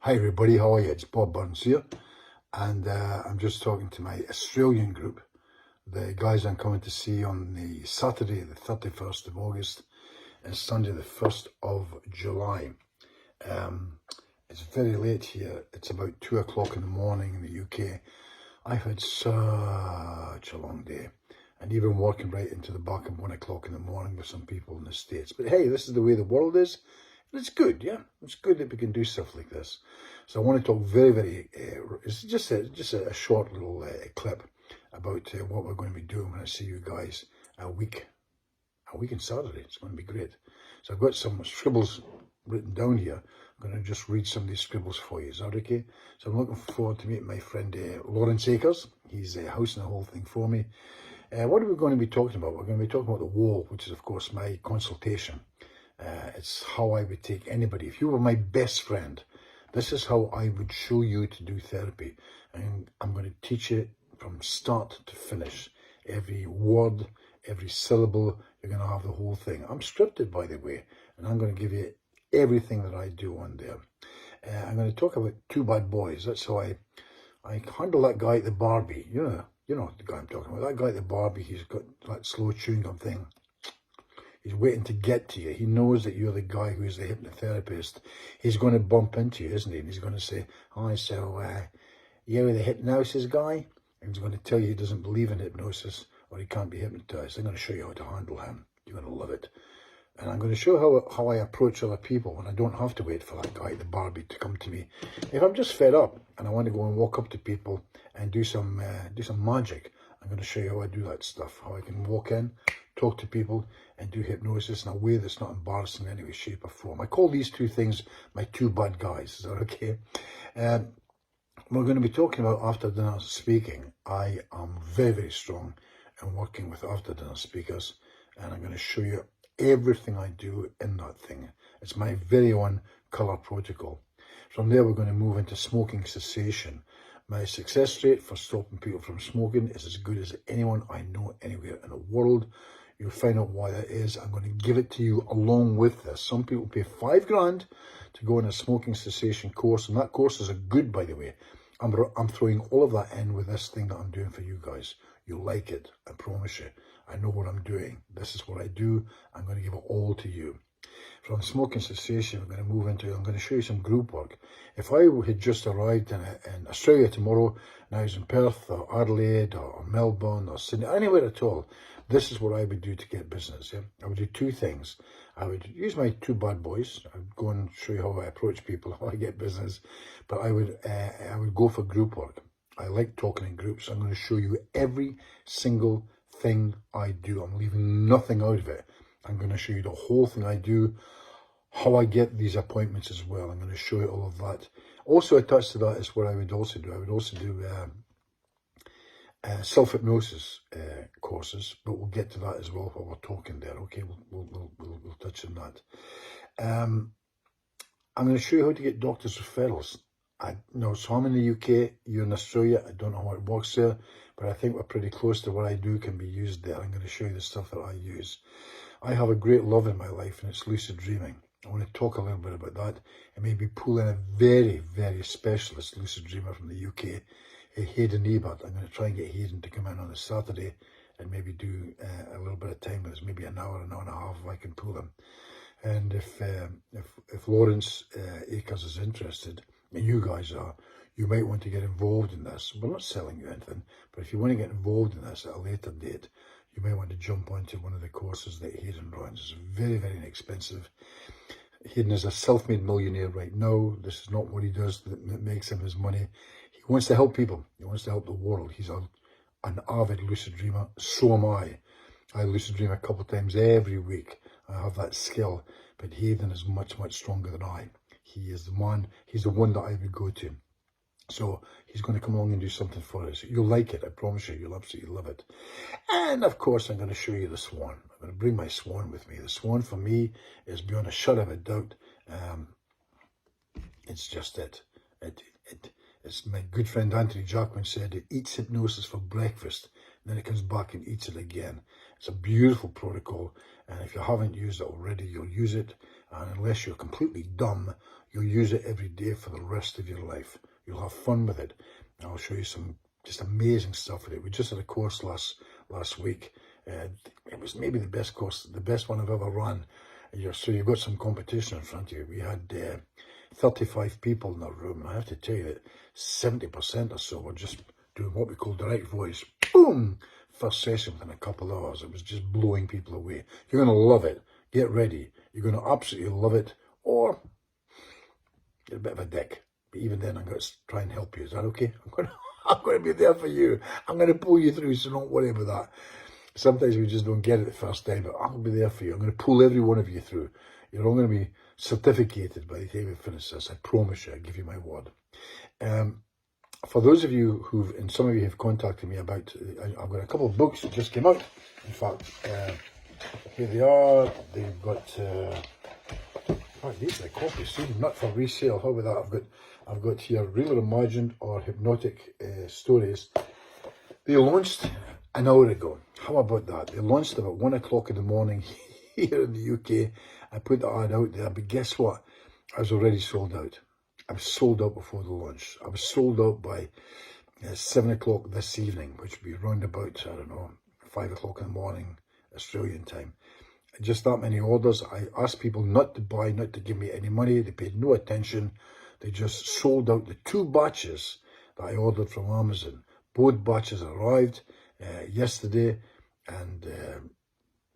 Hi everybody, how are you? It's Bob Burns here, and I'm just talking to my Australian group, the guys I'm coming to see on the Saturday the 31st of August and Sunday the 1st of July. It's very late here, it's about 2 o'clock in the morning in the UK. I've had such a long day, and even working right into the back of 1 o'clock in the morning with some people in the States. But hey, this is the way the world is. It's good, yeah. It's good that we can do stuff like this. So I want to talk very, it's just a short little clip about what we're going to be doing when I see you guys a week on Saturday. It's going to be great. So I've got some scribbles written down here. I'm going to just read some of these scribbles for you. Is that okay? So I'm looking forward to meeting my friend Lawrence Akers. He's housing the whole thing for me. What are we going to be talking about? We're going to be talking about the wall, which is of course my consultation. It's how I would take anybody. If you were my best friend, this is how I would show you to do therapy. And I'm going to teach you from start to finish. Every word, every syllable, you're going to have the whole thing. I'm scripted, by the way, and I'm going to give you everything that I do on there. I'm going to talk about Two Bad Boys. That's how I handle that guy at the Barbie. You know the guy I'm talking about. That guy at the Barbie, he's got that slow chewing gum thing. He's waiting to get to you. He knows that you're the guy who's the hypnotherapist. He's going to bump into you, isn't he? And he's going to say, "Hi, so you're the hypnosis guy?" And he's going to tell you he doesn't believe in hypnosis or he can't be hypnotized. I'm going to show you how to handle him. You're going to love it. And I'm going to show how I approach other people when I don't have to wait for that guy at the Barbie to come to me. If I'm just fed up and I want to go and walk up to people and do some magic, I'm going to show you how I do that stuff. How I can walk in, talk to people, and do hypnosis in a way that's not embarrassing in any way, shape, or form. I call these two things my two bad guys. Is that okay? We're going to be talking about after dinner speaking. I am very, very strong in working with after dinner speakers, and I'm going to show you everything I do in that thing. It's my very own colour protocol. From there, we're going to move into smoking cessation. My success rate for stopping people from smoking is as good as anyone I know anywhere in the world. You'll find out why that is. I'm going to give it to you along with this. Some people pay $5,000 to go on a smoking cessation course, and that course is a good, by the way. I'm throwing all of that in with this thing that I'm doing for you guys. You'll like it, I promise you. I know what I'm doing. This is what I do. I'm going to give it all to you. From smoking cessation, I'm going to show you some group work. If I had just arrived in Australia tomorrow, and I was in Perth or Adelaide or Melbourne or Sydney, anywhere at all, this is what I would do to get business. Yeah? I would do two things. I would use my two bad boys. I would go and show you how I approach people, how I get business. But I would go for group work. I like talking in groups. I'm going to show you every single thing I do. I'm leaving nothing out of it. I'm going to show you the whole thing I do, how I get these appointments as well. I'm going to show you all of that. Also attached to that is what I would also do. I would also do self-hypnosis courses, but we'll get to that as well while we're talking there. Okay, we'll touch on that. I'm going to show you how to get doctors' referrals. So I'm in the UK, you're in Australia. I don't know how it works there, but I think we're pretty close to what I do can be used there. I'm going to show you the stuff that I use. I have a great love in my life, and it's lucid dreaming. I want to talk a little bit about that and maybe pull in a very, very specialist lucid dreamer from the UK, Hayden Ebert. I'm going to try and get Hayden to come in on a Saturday and maybe do a little bit of time with us, maybe an hour and a half if I can pull him. And if Lawrence Akers is interested, and you guys are, you might want to get involved in this. We're not selling you anything, but if you want to get involved in this at a later date, you may want to jump onto one of the courses that Hayden runs. It's very, very inexpensive. Hayden is a self-made millionaire right now. This is not what he does that makes him his money. He wants to help people. He wants to help the world. He's an avid lucid dreamer. So am I. I lucid dream a couple of times every week. I have that skill, but Hayden is much, much stronger than I. He is the man. He's the one that I would go to. So he's going to come along and do something for us. You'll like it, I promise you. You'll absolutely love it. And of course, I'm going to show you the Swan. I'm going to bring my Swan with me. The Swan for me is beyond a shadow of a doubt. It's just it. It's my good friend Anthony Jackman said, it eats hypnosis for breakfast, and then it comes back and eats it again. It's a beautiful protocol, and if you haven't used it already, you'll use it. And unless you're completely dumb, you'll use it every day for the rest of your life. You'll have fun with it. And I'll show you some just amazing stuff with it. We just had a course last week. It was maybe the best course, the best one I've ever run. So you've got some competition in front of you. We had 35 people in the room, and I have to tell you that 70% or so were just doing what we call direct voice. Boom! First session within a couple of hours. It was just blowing people away. You're going to love it. Get ready. You're going to absolutely love it, or you're a bit of a dick. But even then, I'm going to try and help you. Is that okay? I'm going to be there for you. I'm going to pull you through, so don't worry about that. Sometimes we just don't get it the first time, but I'll be there for you. I'm going to pull every one of you through. You're all going to be certificated by the time we finish this. I promise you. I give you my word. For those of you and some of you have contacted me about, I've got a couple of books that just came out. In fact, here they are. They've got, these are copies, see, not for resale. How about that? I've got here Real or Imagined or Hypnotic Stories. They launched an hour ago. How about that? They launched about 1 o'clock in the morning here in the UK. I put the ad out there, but guess what? I was already sold out. I was sold out before the launch. I was sold out by 7 o'clock this evening, which would be round about, I don't know, 5 o'clock in the morning, Australian time. Just that many orders. I asked people not to buy, not to give me any money. They paid no attention. They just sold out the 2 batches that I ordered from Amazon. Both batches arrived yesterday, and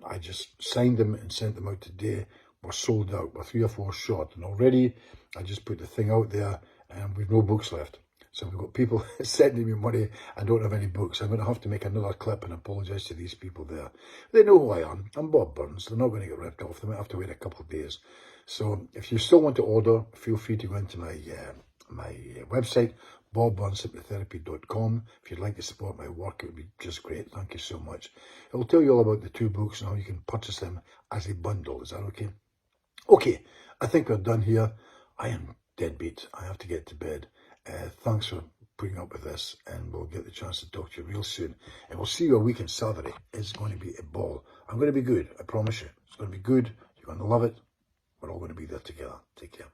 I just signed them and sent them out today. We're sold out. We're 3 or 4 short, and already I just put the thing out there, and we've no books left. So we've got people sending me money. I don't have any books. I'm going to have to make another clip and apologise to these people there. They know who I am. I'm Bob Burns. They're not going to get ripped off. They might have to wait a couple of days. So if you still want to order, feel free to go into my website, bobburnshypnotherapy.com. If you'd like to support my work, it would be just great. Thank you so much. It will tell you all about the 2 books and how you can purchase them as a bundle. Is that okay? Okay, I think we're done here. I am dead beat. I have to get to bed. Thanks for putting up with this, and we'll get the chance to talk to you real soon. And we'll see you a week on Saturday. It's going to be a ball. I'm going to be good. I promise you. It's going to be good. You're going to love it. We're all going to be there together. Take care.